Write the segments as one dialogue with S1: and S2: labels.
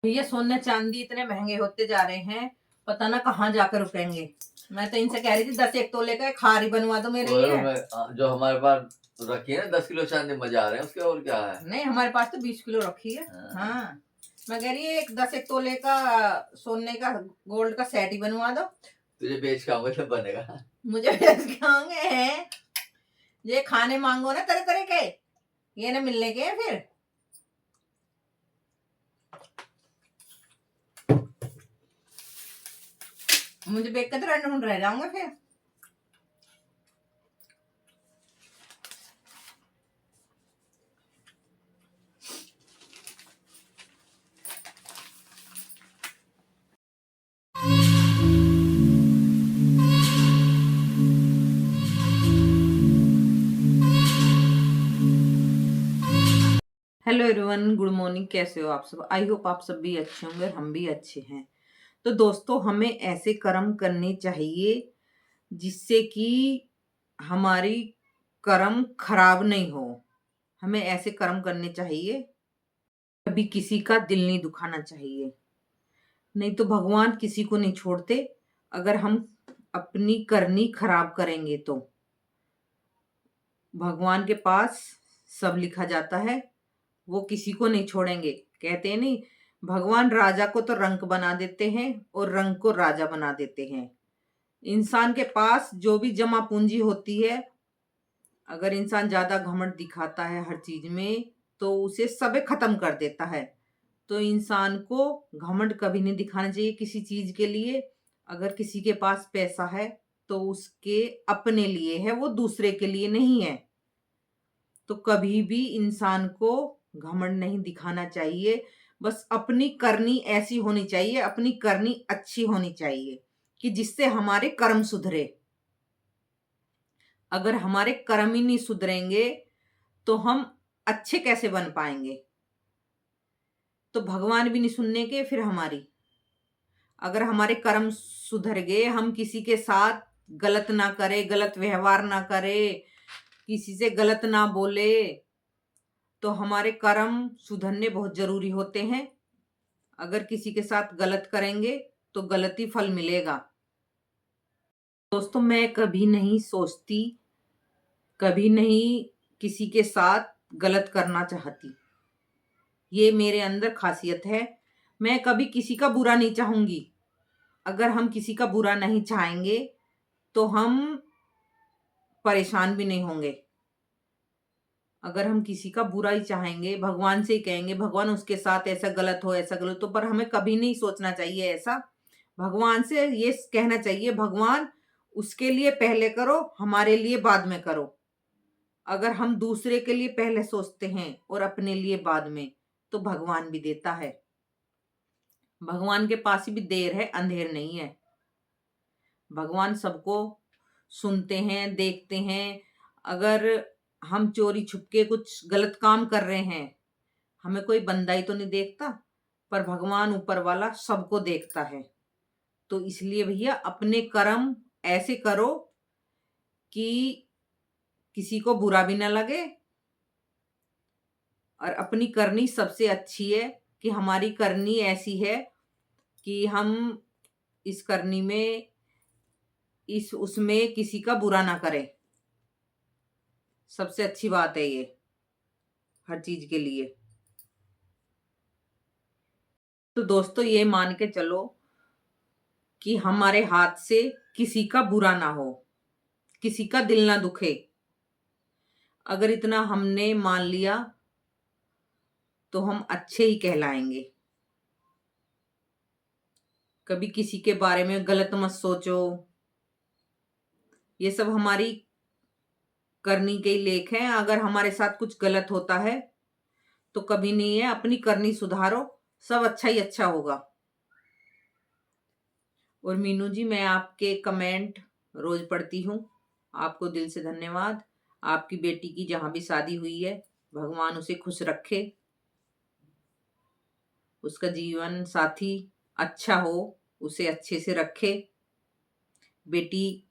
S1: भैया सोने चांदी इतने महंगे होते जा रहे हैं, पता ना कहाँ जाकर रुकेंगे। मैं तो इनसे कह रही थी 10 एक तोले का एक हार ही बनवा दो मेरे लिए।
S2: जो हमारे पास रखी है ना 10 किलो चांदी मजा आ रहे हैं उसके, और क्या है।
S1: नहीं, हमारे पास तो 20 किलो रखी है। हाँ, मैं कह रही है एक 10 एक तोले का सोने का गोल्ड का सेट ही बनवा दो।
S2: तुझे बेच के आऊंगा तब बनेगा।
S1: मुझे बेच के आऊंगे ये खाने मांगो ना तरह तरह के, ये ना मिलने के फिर। मुझे बेच कर तो ढूंढ रह जाऊंगा फिर। Hello everyone, good morning. कैसे हो आप सब? आई होप आप सब भी अच्छे होंगे और हम भी अच्छे हैं। तो दोस्तों, हमें ऐसे कर्म करने चाहिए जिससे कि हमारी कर्म खराब नहीं हो। हमें ऐसे कर्म करने चाहिए, कभी किसी का दिल नहीं दुखाना चाहिए। नहीं तो भगवान किसी को नहीं छोड़ते। अगर हम अपनी करनी खराब करेंगे तो भगवान के पास सब लिखा जाता है, वो किसी को नहीं छोड़ेंगे। कहते हैं नहीं, भगवान राजा को तो रंक बना देते हैं और रंक को राजा बना देते हैं। इंसान के पास जो भी जमा पूंजी होती है, अगर इंसान ज्यादा घमंड दिखाता है हर चीज में, तो उसे सबे खत्म कर देता है। तो इंसान को घमंड कभी नहीं दिखाना चाहिए किसी चीज के लिए। अगर किसी के पास पैसा है तो उसके अपने लिए है, वो दूसरे के लिए नहीं है। तो कभी भी इंसान को घमंड नहीं दिखाना चाहिए। बस अपनी करनी ऐसी होनी चाहिए, अपनी करनी अच्छी होनी चाहिए कि जिससे हमारे कर्म सुधरे। अगर हमारे कर्म ही नहीं सुधरेंगे तो हम अच्छे कैसे बन पाएंगे? तो भगवान भी नहीं सुनने के फिर हमारी। अगर हमारे कर्म सुधर गए, हम किसी के साथ गलत ना करें, गलत व्यवहार ना करें, किसी से गलत ना बोले, तो हमारे कर्म सुधरने बहुत जरूरी होते हैं। अगर किसी के साथ गलत करेंगे तो गलती फल मिलेगा। दोस्तों, मैं कभी नहीं सोचती, कभी नहीं किसी के साथ गलत करना चाहती। ये मेरे अंदर खासियत है। मैं कभी किसी का बुरा नहीं चाहूंगी। अगर हम किसी का बुरा नहीं चाहेंगे तो हम परेशान भी नहीं होंगे। अगर हम किसी का बुरा ही चाहेंगे, भगवान से ही कहेंगे भगवान उसके साथ ऐसा गलत हो, ऐसा गलत हो, पर हमें कभी नहीं सोचना चाहिए ऐसा। भगवान से ये कहना चाहिए भगवान उसके लिए पहले करो, हमारे लिए बाद में करो। अगर हम दूसरे के लिए पहले सोचते हैं और अपने लिए बाद में, तो भगवान भी देता है। भगवान के पास ही भी देर है, अंधेर नहीं है। भगवान सबको सुनते हैं, देखते हैं। अगर हम चोरी छुपके कुछ गलत काम कर रहे हैं, हमें कोई बंदा ही तो नहीं देखता, पर भगवान ऊपर वाला सबको देखता है। तो इसलिए भैया अपने कर्म ऐसे करो कि किसी को बुरा भी ना लगे। और अपनी करनी सबसे अच्छी है कि हमारी करनी ऐसी है कि हम इस करनी में, इस उसमें किसी का बुरा ना करें। सबसे अच्छी बात है ये हर चीज के लिए। तो दोस्तों, ये मान के चलो कि हमारे हाथ से किसी का बुरा ना हो, किसी का दिल ना दुखे। अगर इतना हमने मान लिया तो हम अच्छे ही कहलाएंगे। कभी किसी के बारे में गलत मत सोचो। ये सब हमारी करनी के लेख हैं। अगर हमारे साथ कुछ गलत होता है तो कभी नहीं है, अपनी करनी सुधारो, सब अच्छा ही अच्छा होगा। और मीनू जी, मैं आपके कमेंट रोज पढ़ती हूँ, आपको दिल से धन्यवाद। आपकी बेटी की जहां भी शादी हुई है, भगवान उसे खुश रखे, उसका जीवन साथी अच्छा हो, उसे अच्छे से रखे। बेटी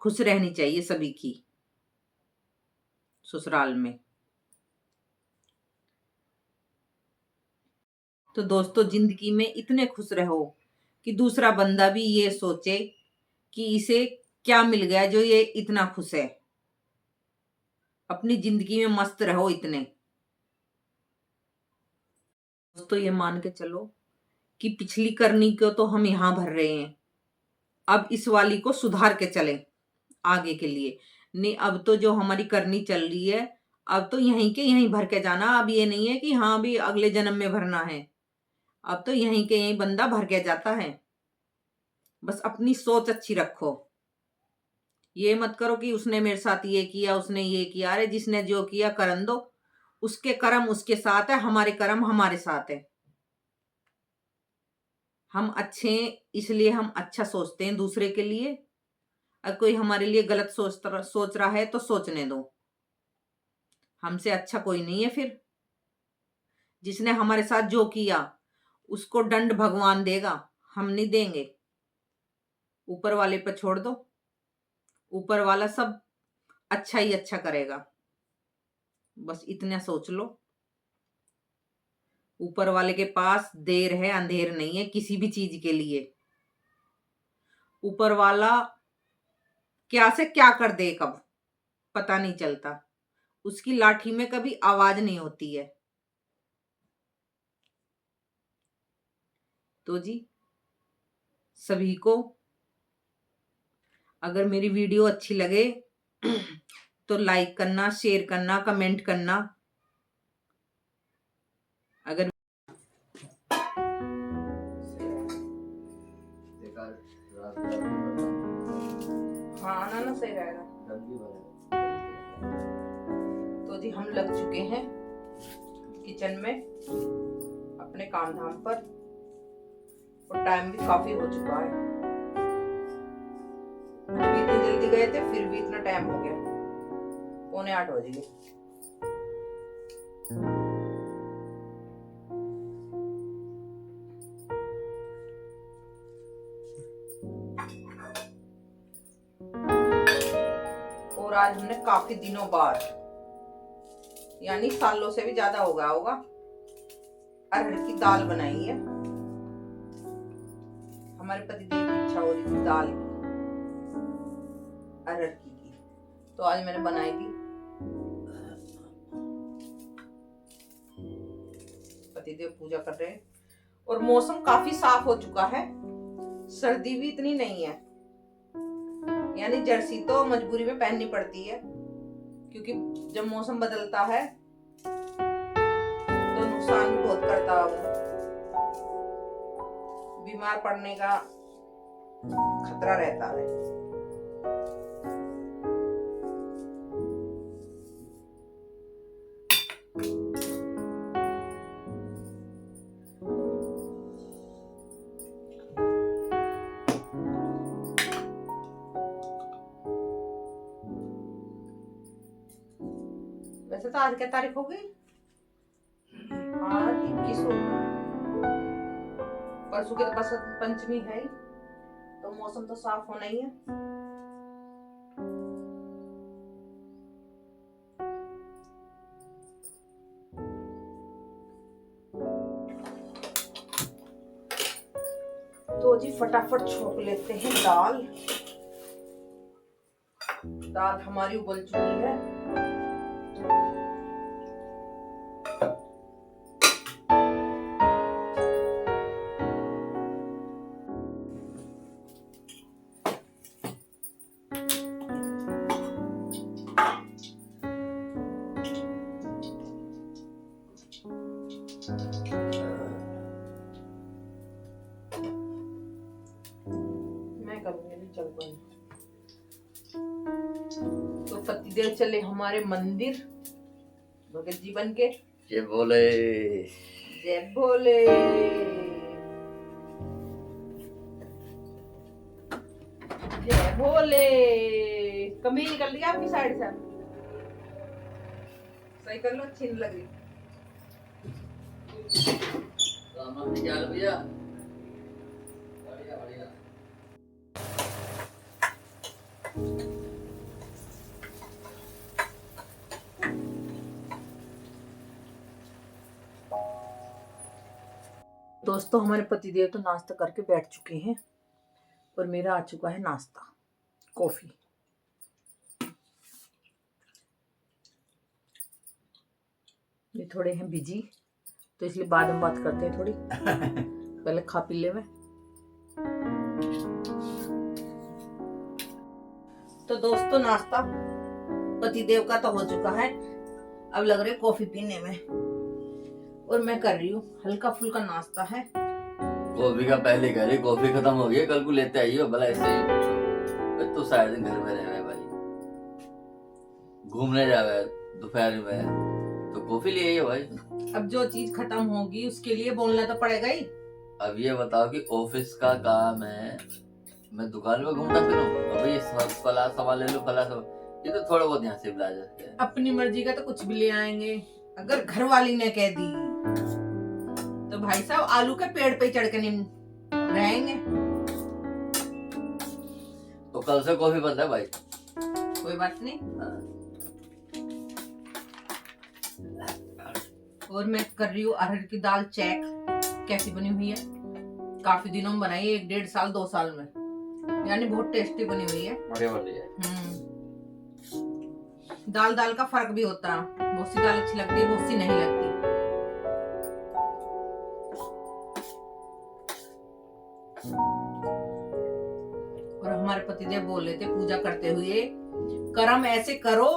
S1: खुश रहनी चाहिए सभी की ससुराल में। तो दोस्तों, जिंदगी में इतने खुश रहो कि दूसरा बंदा भी ये सोचे कि इसे क्या मिल गया जो ये इतना खुश है। अपनी जिंदगी में मस्त रहो इतने। दोस्तों, ये मान के चलो कि पिछली करनी को तो हम यहां भर रहे हैं, अब इस वाली को सुधार के चलें आगे के लिए। नहीं, अब तो जो हमारी करनी चल रही है, अब तो यहीं के यहीं भर के जाना। अब ये नहीं है कि हाँ भी अगले जन्म में भरना है। अब तो यहीं के यहीं बंदा भर के जाता है। बस अपनी सोच अच्छी रखो। ये मत करो कि उसने मेरे साथ ये किया, उसने ये किया। अरे जिसने जो किया करन दो, उसके कर्म उसके साथ है, हमारे कर्म हमारे साथ है। हम अच्छे हैं, इसलिए हम अच्छा सोचते हैं दूसरे के लिए। अगर कोई हमारे लिए गलत सोच रहा है तो सोचने दो। हमसे अच्छा कोई नहीं है फिर। जिसने हमारे साथ जो किया उसको दंड भगवान देगा, हम नहीं देंगे। ऊपर वाले पर छोड़ दो, ऊपर वाला सब अच्छा ही अच्छा करेगा। बस इतना सोच लो। ऊपर वाले के पास देर है अंधेर नहीं है किसी भी चीज के लिए। ऊपर वाला क्या से क्या कर दे कब पता नहीं चलता। उसकी लाठी में कभी आवाज नहीं होती है। तो जी, सभी को अगर मेरी वीडियो अच्छी लगे तो लाइक करना, शेयर करना, कमेंट करना। अगर हाँ आना ना सही रहेगा। तो जी, हम लग चुके हैं किचन में अपने काम धाम पर, और टाइम भी काफी हो चुका है। अभी इतनी जल्दी गए थे फिर भी इतना टाइम हो गया, 7:45 बज गए। और आज हमने काफी दिनों बाद, यानी सालों से भी ज्यादा हो गया होगा, अरहर की दाल बनाई है। हमारे पतिदेव की इच्छा हो रही थी दाल की, अरहर की, तो आज मैंने बनाई थी। पतिदेव पूजा कर रहे हैं और मौसम काफी साफ हो चुका है। सर्दी भी इतनी नहीं है, यानी जर्सी तो मजबूरी में पहननी पड़ती है, क्योंकि जब मौसम बदलता है तो नुकसान भी बहुत करता है। बीमार पड़ने का खतरा रहता है। वैसे तो आज क्या तारीख हो गई? आज 21 हो गई। परसों की तो बसंत पंचमी है ही, तो मौसम तो साफ होना ही है। तो जी फटाफट छोक लेते हैं दाल। दाल हमारी उबल चुकी है। मैं करूंगी, नहीं चल पाऊंगी। तो पतिदेव चले हमारे मंदिर भगत जी बन के।
S2: जय बोले,
S1: जय भोले। जय भोले। कमी निकल रही है आपकी साइड से, सही कर लो, अच्छी नहीं लग रही।
S2: क्या भैया? बढ़िया बढ़िया।
S1: दोस्तों हमारे पतिदेव तो नाश्ता करके बैठ चुके हैं और मेरा आ चुका है नाश्ता, कॉफी। ये थोड़े हैं बिजी तो इसलिए बाद में बात करते हैं थोड़ी। पहले खा पी ले। मैं तो दोस्तों नाश्ता पतिदेव का तो हो चुका है, अब लग रहे कॉफी पीने में और मैं कर रही हूँ हल्का फुल्का नाश्ता है।
S2: कॉफी का पहले कह रही कॉफी खत्म हो गई, कल को लेते आइए भला, ऐसे ही पूछो। तो सारे दिन घर में रहे भाई, घूमने जावे दोपहर में तो कॉफी ले आइए भाई।
S1: अब जो चीज खत्म होगी उसके लिए बोलना तो पड़ेगा ही।
S2: अब ये बताओ कि ऑफिस का काम है, मैं दुकान में घूमता फिरूं? अब ये फला सामान ले लो, फला सामान, ये तो थोड़ा बहुत यहाँ से ला जाते हैं।
S1: अपनी मर्जी का तो कुछ भी ले आएंगे। अगर घर वाली ने कह दी तो भाई साहब आलू के पेड़ पे चढ़ के नहीं रहेंगे।
S2: तो कल से कॉफी बंद है भाई।
S1: कोई बात नहीं। और मैं कर रही हूँ अरहर की दाल चेक कैसी बनी हुई है। काफी दिनों में बनाई है, 1.5 साल 2 साल में, यानी बहुत टेस्टी बनी हुई है।
S2: बढ़िया बढ़िया।
S1: दाल दाल का फर्क भी होता है, बहुत सी दाल अच्छी लगती है, बहुत सी नहीं लगती। और हमारे पतिदेव बोल रहे थे पूजा करते हुए, कर्म ऐसे करो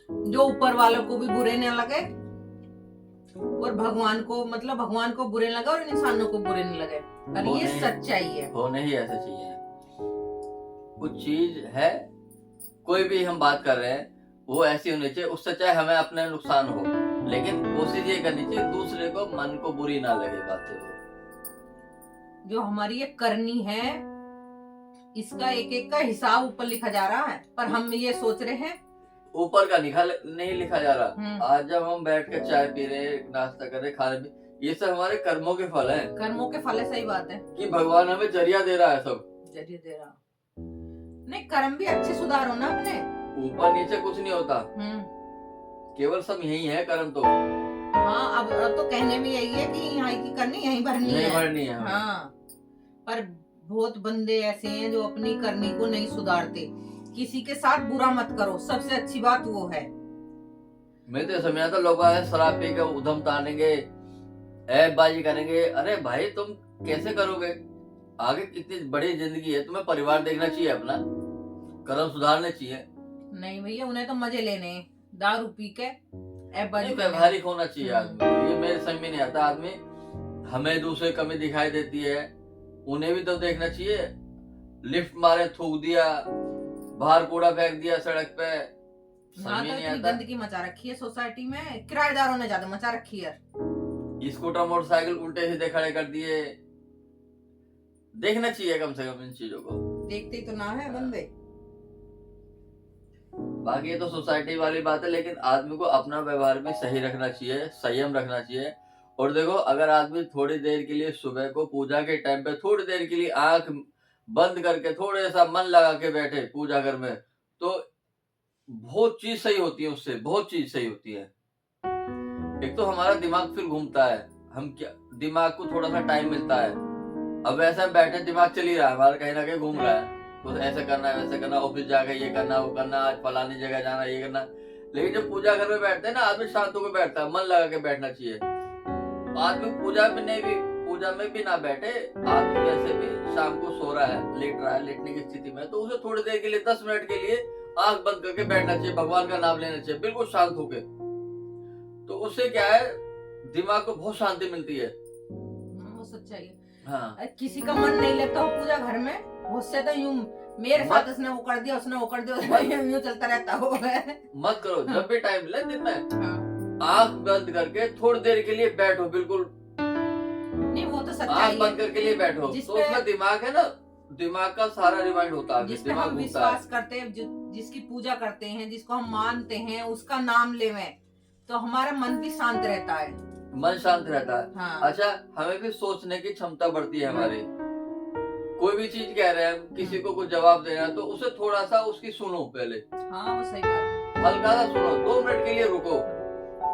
S1: जो ऊपर वालों को भी बुरे न लगे और भगवान को, मतलब भगवान को बुरे लगे और इंसानों को बुरे न लगे। और ये सच्चाई है,
S2: होने ही ऐसे चाहिए। कुछ चीज है, कोई भी हम बात कर रहे हैं वो ऐसी होनी चाहिए, उससे चाहे हमें अपने नुकसान हो, लेकिन कोशिश ये करनी चाहिए दूसरे को मन को बुरी ना लगे बातें हो।
S1: जो हमारी ये करनी है इसका एक एक का हिसाब ऊपर लिखा जा रहा है, पर हम ये सोच रहे हैं
S2: ऊपर का नहीं लिखा जा रहा। आज जब हम बैठ कर चाय पी रहे, नाश्ता कर रहे, खाने पी, ये सब हमारे कर्मों के फल हैं। कर्मों के फल है, सही बात है
S1: कि भगवान हमें जरिया दे रहा है, सब जरिया दे रहा। नहीं, कर्म भी अच्छे सुधारो ना अपने,
S2: ऊपर नीचे कुछ नहीं होता, केवल सब यही है कर्म तो।
S1: हाँ, अब तो कहने में यही है कि यहाँ की करनी यहीं भरनी है। हाँ, पर बहुत बंदे ऐसे हैं जो अपनी करनी को नहीं सुधारते। किसी के साथ बुरा मत करो, सबसे अच्छी बात वो है।
S2: मैं तो समझा था लोग शराब पी के उधम तानेंगे, ऐबबाजी करेंगे। अरे भाई तुम कैसे करोगे? आगे कितनी बड़ी जिंदगी है, तुम्हें परिवार देखना चाहिए, अपना कर्म सुधारने चाहिए। नहीं भैया, उन्हें तो मजे लेने, दारू पी के ऐबबाजी, व्यवहारिक होना चाहिए आदमी। ये मेरे समझ में नहीं आता। आदमी हमें दूसरे कमी दिखाई देती है, उन्हें भी तो देखना चाहिए। लिफ्ट मारे, थूक दिया, बाहर कूड़ा फेंक दिया सड़क पे, समझ नहीं आता। गंदगी मचा रखी है सोसाइटी में, किराएदारों ने ज्यादा मचा रखी है। स्कूटर मोटरसाइकिल उल्टे सीधे खड़े कर दिए। देखना चाहिए कम से कम इन चीजों को। देखते ही तो ना है बंदे। बाकी ये तो सोसाइटी वाली बात है, लेकिन आदमी को अपना व्यवहार भी सही रखना चाहिए, संयम रखना चाहिए। और देखो, अगर आदमी थोड़ी देर के लिए सुबह को पूजा के टाइम पे थोड़ी देर के लिए आंख बंद करके थोड़ा सा मन लगा के बैठे पूजा घर में, तो बहुत चीज सही होती है, उससे बहुत चीज सही होती है। एक तो हमारा दिमाग फिर घूमता है, हम क्या, दिमाग को थोड़ा सा टाइम मिलता है। अब ऐसा बैठे दिमाग चल ही रहा है हमारा, कहीं ना कहीं घूम रहा है, तो ऐसा करना है, वैसा करना, ऑफिस जाकर ये करना, वो करना, आज फलानी जगह जाना, ये करना। लेकिन जब पूजा घर में बैठते हैं ना, आदमी शांत होकर बैठता है, मन लगा के बैठना चाहिए। आदमी पूजा में भी ना बैठे, आदमी वैसे भी शाम को सो रहा है, लेट रहा है, लेटने की स्थिति में, तो उसे थोड़ी देर के लिए 10 मिनट के लिए आंख बंद करके बैठना चाहिए, भगवान का नाम लेना चाहिए, बिल्कुल शांत होके। तो उससे क्या है, दिमाग को बहुत शांति मिलती है। वो सच्चाई है। हाँ, किसी का मन नहीं लगता हो पूजा घर में, उससे तो यूं मेरे साथ उसने वो कर दिया, उसने वो कर दिया, यूं चलता रहता हो। मत करो, जब भी टाइम मिले दिन में आंख बंद करके थोड़ी देर के लिए बैठो, बिल्कुल नहीं, वो तो सच्चाई है। आंख बंद करके लिए बैठो, तो उसमें दिमाग है ना, दिमाग का सारा रिमाइंड होता है, जिस पे हम विश्वास करते हैं, जिसकी पूजा करते हैं, जिसको हम मानते हैं, उसका नाम लेवें तो हमारा मन भी शांत रहता है, मन शांत रहता है। हाँ। अच्छा, हमें भी सोचने की क्षमता बढ़ती है हमारी। कोई भी चीज कह रहे हैं, किसी को कुछ जवाब देना, तो उसे थोड़ा सा उसकी सुनो पहले। हाँ, वो सही बात है। हल्का सा सुनो, 2 मिनट के लिए रुको,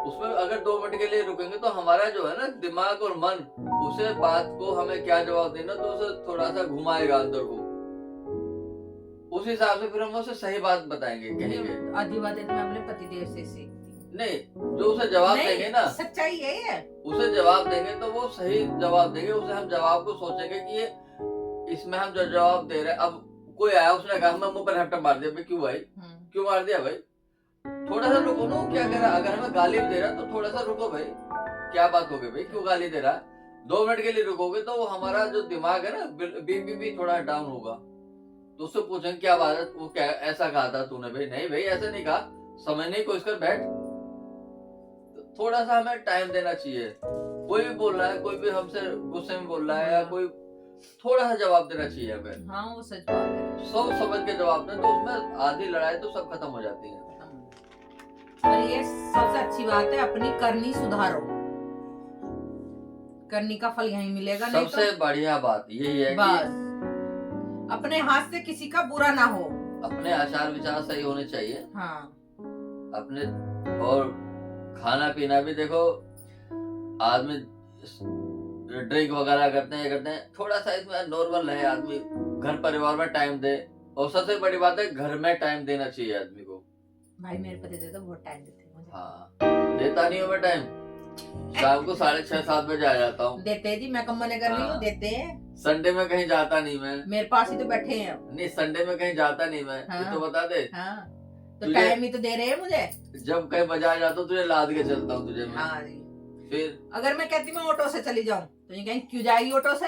S2: उसमें अगर 2 मिनट के लिए रुकेंगे तो हमारा जो है ना दिमाग और मन उसे बात को हमें क्या जवाब देना तो उसे थोड़ा सा घुमाएगा अंदर को, उस हिसाब से फिर हम उसे सही बात बताएंगे, कहेंगे।
S1: आधी बातें तो मैं अपने पतिदेव से सीखती हूँ।
S2: नहीं, जो उसे जवाब
S1: नहीं,
S2: देंगे ना,
S1: सच्चाई यही है।
S2: उसे जवाब देंगे तो वो सही जवाब देंगे, उसे हम जवाब को सोचेंगे कि ये इसमें हम जो जवाब दे रहे हैं, अब कोई आया उसने कहा मैं मुंह पर हैप्टा मार दिया, भाई क्यों भाई, क्यों मार दिया भाई, थोड़ा सा रुको ना, वो क्या कह रहा है, अगर हमें गाली दे रहा है तो थोड़ा सा रुको भाई, क्या बात हो गई भाई, क्यों गाली दे रहा है, 2 मिनट के लिए रुकोगे तो वो हमारा जो दिमाग है ना बीपी भी थोड़ा डाउन होगा, तो उससे पूछेंगे क्या बात है, वो क्या ऐसा कहा था तूने, भाई नहीं भाई ऐसा नहीं कहा, समझने की कोशिश कर बैठ, तो थोड़ा सा हमें टाइम देना चाहिए, कोई भी बोल रहा है, कोई भी हमसे गुस्से में बोल रहा है या कोई, थोड़ा सा जवाब देना चाहिए हमें।
S1: हाँ वो सच बात है।
S2: सोच समझ के जवाब दें तो उसमें आधी लड़ाई तो सब खत्म हो जाती है।
S1: और ये सबसे अच्छी बात है, अपनी करनी सुधारो, करनी का फल यहीं मिलेगा। नहीं
S2: सबसे
S1: तो
S2: बढ़िया बात यही है
S1: बस
S2: कि
S1: अपने हाथ से किसी का बुरा ना हो,
S2: अपने आचार विचार सही होने चाहिए।
S1: हाँ
S2: अपने, और खाना पीना भी देखो, आदमी ड्रिंक वगैरह करते हैं, थोड़ा सा इसमें नॉर्मल रहे आदमी, घर परिवार में टाइम दे, और सबसे बड़ी बात है घर में टाइम देना चाहिए आदमी को।
S1: भाई मेरे पति देव तो बहुत टाइम देते हैं मुझे।
S2: हाँ, देता नहीं हूँ मैं टाइम, शाम को 6:30-7 बजे आ जाता हूँ।
S1: देते हैं जी, मैं कम मने कर रही हूँ,
S2: हाँ।
S1: देते हैं।
S2: संडे में कहीं जाता नहीं मैं,
S1: मेरे पास ही तो बैठे हैं।
S2: नहीं संडे में कहीं जाता नहीं मैं,
S1: हाँ।
S2: ये तो बता दे।
S1: हाँ तो
S2: तुझे-
S1: टाइम ही तो दे रहे हैं मुझे।
S2: जब कहीं बाजार जाता हूँ तुझे लाद के चलता हूँ तुझे मैं।
S1: हाँ जी।
S2: फिर
S1: अगर मैं कहती मैं ऑटो से चली जाऊं तो ये कहें क्यों जाएगी ऑटो से,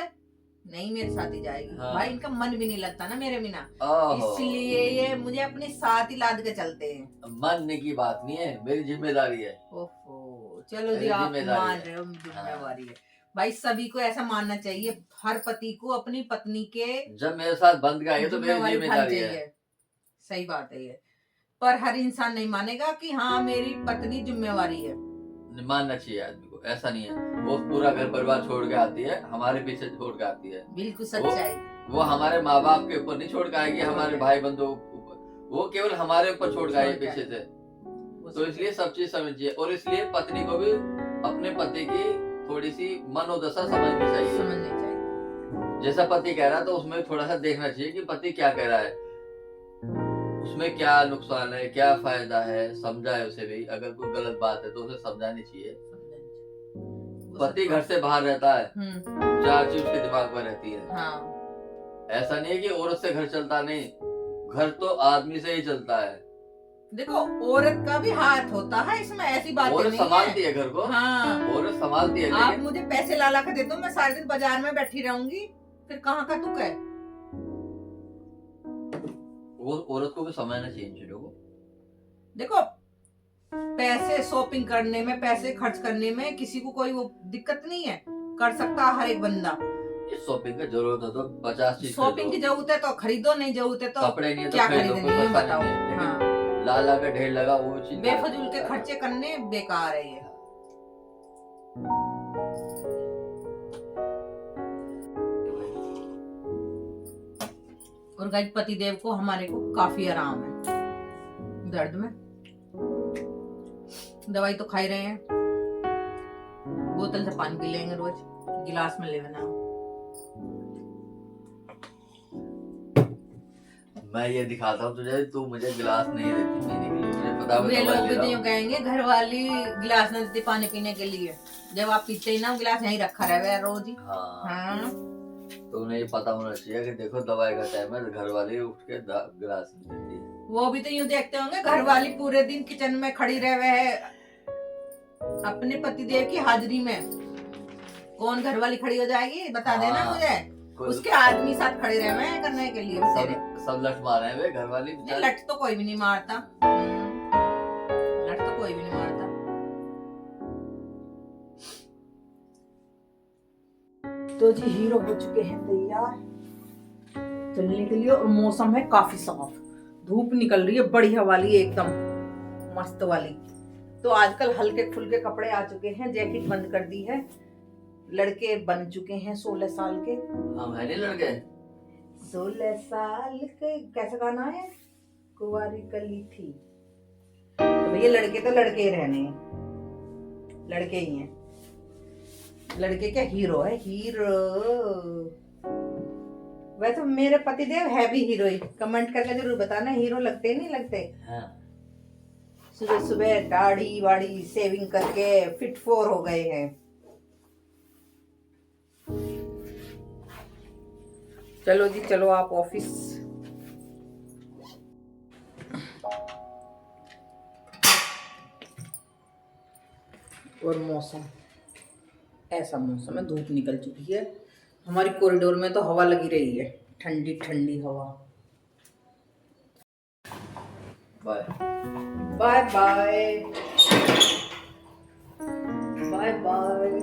S1: नहीं मेरे साथ ही जाएगी।
S2: हाँ।
S1: भाई इनका मन भी नहीं लगता ना मेरे बिना,
S2: ओहो,
S1: इसलिए ये मुझे अपने साथ ही लाद के चलते हैं।
S2: मानने की बात नहीं है, मेरी जिम्मेदारी है।
S1: ओहो चलो जी,
S2: मेरी
S1: आप
S2: जिम्मेदारी
S1: मान
S2: है।
S1: रहे हो, जिम्मेवारी है। भाई सभी को ऐसा मानना चाहिए, हर पति को अपनी पत्नी के
S2: जब मेरे साथ बंद गया ये तो मेरी
S1: जिम्मेवारी उठानी
S2: जिम्मेदारी है।
S1: चाहिए। सही बात है ये, पर हर इंसान नहीं मानेगा कि हाँ मेरी पत्नी जिम्मेवारी है।
S2: मानना चाहिए आदमी को, ऐसा नहीं है वो पूरा घर परिवार छोड़ के आती है, हमारे पीछे छोड़ के आती है।
S1: बिल्कुल सच्चाई।
S2: वो हमारे माँ बाप के ऊपर नहीं छोड़ के आएगी, हमारे भाई बंधुओं के ऊपर, वो केवल हमारे ऊपर छोड़ के आएगी पीछे से। तो इसलिए सब चीज समझिए, और इसलिए पत्नी को भी अपने पति की थोड़ी सी मनोदशा समझनी चाहिए।
S1: समझनी चाहिए।
S2: जैसा पति कह रहा है तो उसमें थोड़ा सा देखना चाहिए कि पति क्या कह रहा है, उसमें क्या नुकसान है, क्या फायदा है, समझाए उसे भी। अगर कोई गलत बात है तो उसे समझानी चाहिए। पति घर से बाहर रहता है, 4 चीज उसके दिमाग में रहती है।
S1: हाँ।
S2: ऐसा नहीं है कि औरत से घर चलता नहीं, घर तो आदमी से ही चलता है।
S1: देखो औरत का भी हाथ होता है इसमें, ऐसी बात
S2: औरत
S1: नहीं है।
S2: संभालती है घर को।
S1: हाँ।
S2: औरत संभालती है,
S1: आप
S2: लेकिन
S1: मुझे पैसे ला के दे दो, मैं सारे दिन बाजार में बैठी रहूंगी, फिर कहाँ का तुक है।
S2: वो औरत को भी समझना चाहिए इन चीजों को।
S1: देखो पैसे शॉपिंग करने में, पैसे खर्च करने में किसी को कोई वो दिक्कत नहीं है, कर सकता है हर एक बंदा।
S2: शॉपिंग की जरूरत है तो 50 चीज
S1: शॉपिंग की जरूरत है तो खरीदो, नहीं जरूरत है तो
S2: कपड़े नहीं है तो
S1: क्या
S2: खरीदो,
S1: खरीदनी
S2: कोई
S1: है
S2: मसला
S1: बताओ।
S2: नहीं है। लेकिन
S1: हाँ।
S2: ला का ढेर लगा वो चीज
S1: बेफजूल के खर्चे करने बेकार है ये। और गाइस पति देव को हमारे को काफी आराम है दर्द में, दवाई तो खा ही रहे हैं, बोतल से पानी पी लेंगे रोज, गिलास में ले लेना।
S2: मैं ये दिखाता हूँ तुझे, तू मुझे गिलास नहीं देती पीने के लिए, मुझे पता है
S1: वे
S2: मैं
S1: लोग
S2: दवाई
S1: भी
S2: ले
S1: तो
S2: रहा
S1: यूं
S2: हूँ।
S1: कहेंगे घर वाली गिलास नहीं देती पानी पीने के लिए, जब आप पीते ही ना गिलास यहीं रखा रहे रोज ही।
S2: हाँ,
S1: हाँ।
S2: तुम्हें ये पता होना चाहिए कि देखो दवाई का टाइम है, घर वाली उठ के गिलास नहीं देती है।
S1: वो भी तो यूं देखते होंगे घर वाली पूरे दिन किचन में खड़ी रहे हुए है, अपने पतिदेव की हाजिरी में कौन घर वाली खड़ी हो जाएगी, बता देना मुझे। उसके आदमी साथ खड़े रहे हैं करने के लिए बेचारे।
S2: सब लठ मारे हैं वे घर वाली।
S1: नहीं लठ तो कोई भी नहीं मारता, लठ तो कोई भी नहीं मारता। तो जी हीरो हो चुके हैं तैयार चलने के लिए, और मौसम है काफी साफ, धूप निकल रही है बढ़िया वाली एकदम मस्त वाली। तो आजकल हल्के फुल्के कपड़े आ चुके हैं, जैकेट बंद कर दी है, लड़के बन चुके हैं 16 साल के।
S2: हम है नहीं लड़के
S1: 16 साल के, कैसा गाना है, कुंवारी कली थी। तो भैया लड़के तो लड़के ही रहने हैं। लड़के ही हैं। लड़के क्या, हीरो है, हीरो। वैसे मेरे पतिदेव है भी हीरो ही। कमेंट करके जरूर बताना, हीरो लगते नहीं लगते।
S2: हाँ।
S1: सुबह सुबह दाढ़ी वाड़ी सेविंग करके फिट 4 हो गए हैं। चलो जी चलो, आप ऑफिस। और मौसम, ऐसा मौसम है, धूप निकल चुकी है। हमारी कॉरिडोर में तो हवा लगी रही है, ठंडी ठंडी हवा।
S2: Bye
S1: bye bye bye bye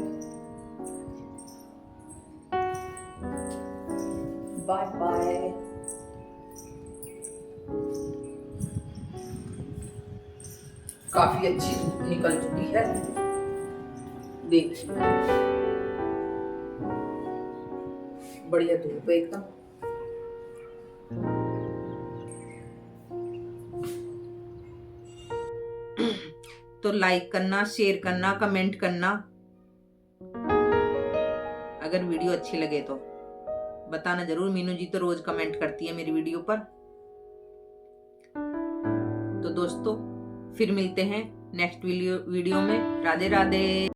S1: bye bye. काफी अच्छी धूप निकल चुकी है, देखिए बढ़िया धूप है एकदम। तो लाइक करना, शेयर करना, कमेंट करना। अगर वीडियो अच्छी लगे तो बताना जरूर। मीनू जी तो रोज कमेंट करती है मेरी वीडियो पर। तो दोस्तों फिर मिलते हैं नेक्स्ट वीडियो में। राधे राधे।